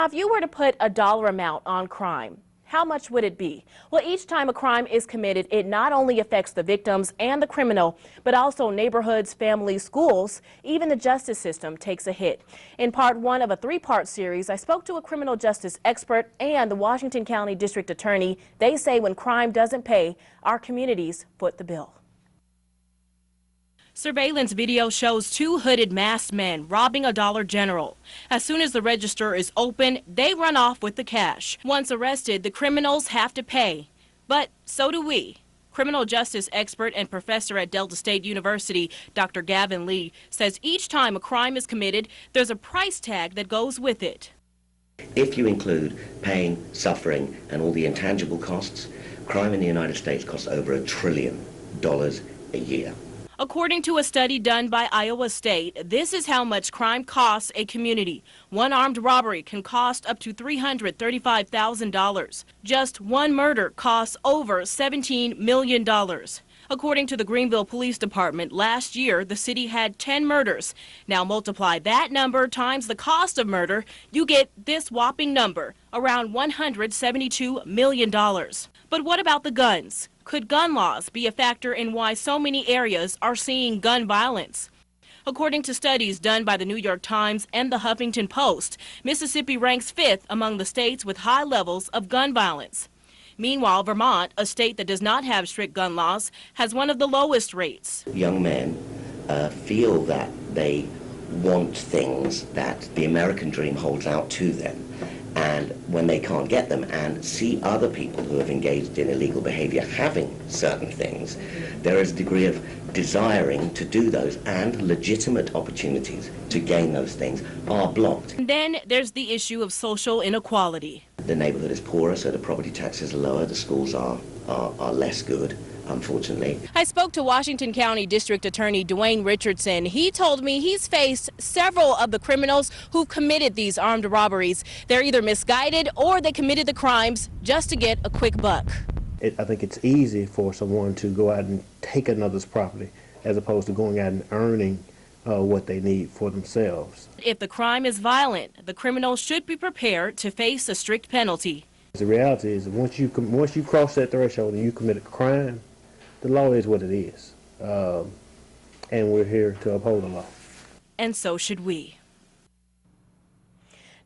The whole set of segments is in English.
If you were to put a dollar amount on crime, how much would it be? Well, each time a crime is committed, it not only affects the victims and the criminal, but also neighborhoods, families, schools, even the justice system takes a hit. In part one of a three-part series, I spoke to a criminal justice expert and the Washington County District Attorney. They say when crime doesn't pay, our communities foot the bill. Surveillance video shows two hooded masked men robbing a Dollar General. As soon as the register is open, they run off with the cash. Once arrested, the criminals have to pay. But so do we. Criminal justice expert and professor at Delta State University, Dr. Gavin Lee, says each time a crime is committed, there's a price tag that goes with it. If you include pain, suffering, and all the intangible costs, crime in the United States costs over $1 trillion a year. According to a study done by Iowa State, this is how much crime costs a community. One armed robbery can cost up to $335,000. Just one murder costs over $17 million. According to the Greenville Police Department, last year the city had 10 murders. Now multiply that number times the cost of murder, you get this whopping number, around $172 million. But what about the guns? Could gun laws be a factor in why so many areas are seeing gun violence? According to studies done by the New York Times and the Huffington Post, Mississippi ranks 5th among the states with high levels of gun violence. Meanwhile, Vermont, a state that does not have strict gun laws, has one of the lowest rates. Young men feel that they want things that the American dream holds out to them. And when they can't get them and see other people who have engaged in illegal behavior having certain things, there is a degree of desiring to do those, and legitimate opportunities to gain those things are blocked. And then there's the issue of social inequality. The neighborhood is poorer, so the property taxes are lower, the schools are less good, unfortunately. I spoke to Washington County District Attorney Dwayne Richardson. He told me he's faced several of the criminals who committed these armed robberies. They're either misguided or they committed the crimes just to get a quick buck. I think it's easy for someone to go out and take another's property as opposed to going out and earning what they need for themselves. If the crime is violent, the criminal should be prepared to face a strict penalty. The reality is once you cross that threshold and you commit a crime, the law is what it is, and we're here to uphold the law. And so should we.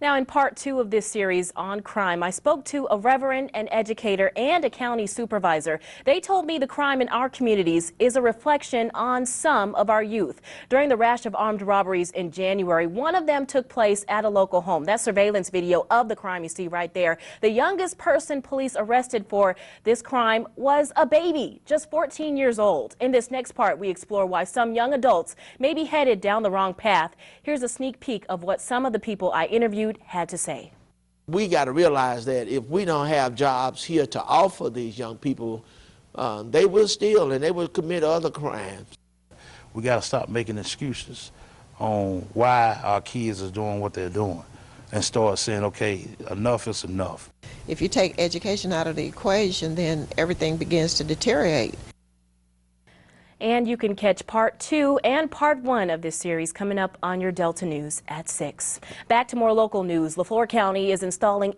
Now, in part two of this series on crime, I spoke to a reverend, an educator, and a county supervisor. They told me the crime in our communities is a reflection on some of our youth. During the rash of armed robberies in January, one of them took place at a local home. That surveillance video of the crime you see right there. The youngest person police arrested for this crime was a baby, just 14 years old. In this next part, we explore why some young adults may be headed down the wrong path. Here's a sneak peek of what some of the people I interviewed had to say. We got to realize that if we don't have jobs here to offer these young people, they will steal and they will commit other crimes. We got to stop making excuses on why our kids are doing what they're doing and start saying, okay, enough is enough. If you take education out of the equation, then everything begins to deteriorate. And you can catch part two and part one of this series coming up on your Delta News at 6. Back to more local news. LaFleur County is installing